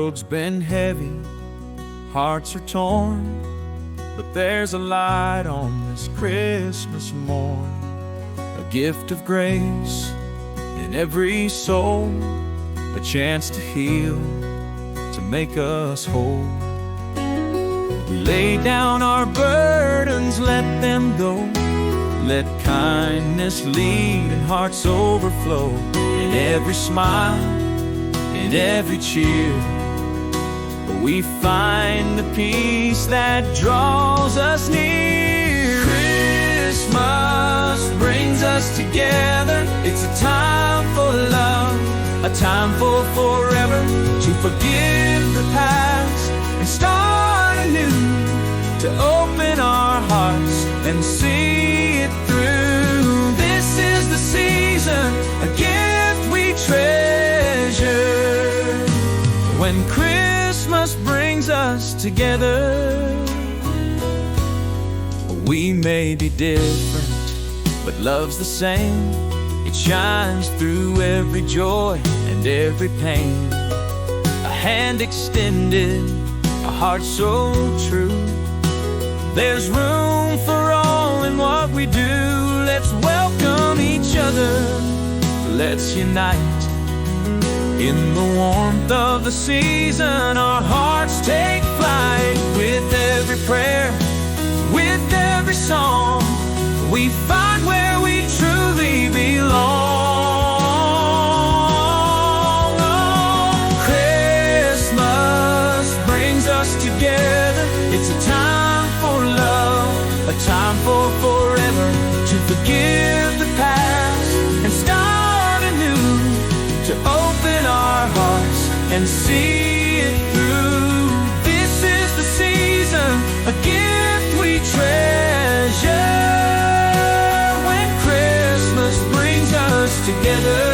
world's been heavy, hearts are torn, but there's a light on this Christmas morn, a gift of grace in every soul, a chance to heal, to make us whole. We lay down our burdens, let them go. Let kindness lead and hearts overflow. In every smile, in every cheer, we find the peace that draws us near. Christmas brings us together. It's a time for love, a time for forever, to forgive the past and start anew, to open our hearts and see it through. This is the season, a gift we treasure. When Christmas brings us together, we may be different, but love's the same. It shines through every joy and every pain. A hand extended, a heart so true. There's room for all in what we do. Let's welcome each other, let's unite. In the warmth of the season, our hearts take flight. With every prayer, with every song, we find where we truly belong. Oh, Christmas brings us together. It's a time for love, a time for forever, to forgive the past and start anew, to open our hearts and see it through. This is the season, a gift we treasure. When Christmas brings us together,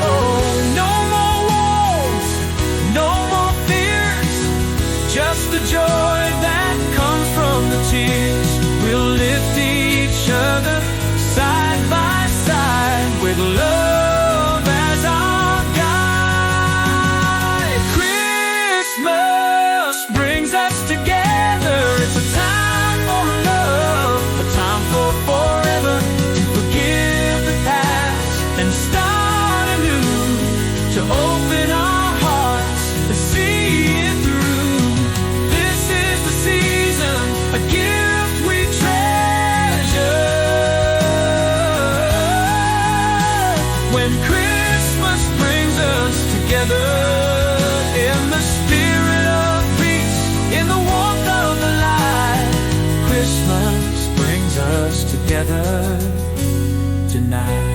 oh, no more wars, no more fears, just the joy that comes from the tears. We'll lift each other side by side, with love as our guide. Christmas brings us together. It's a time for love, a time for forever, to forgive the past and start anew, to open our hearts and see it through. This is the season, a gift we treasure. When Christmas brings us together, in the spirit of peace, in the warmth of the light, Christmas brings us together tonight.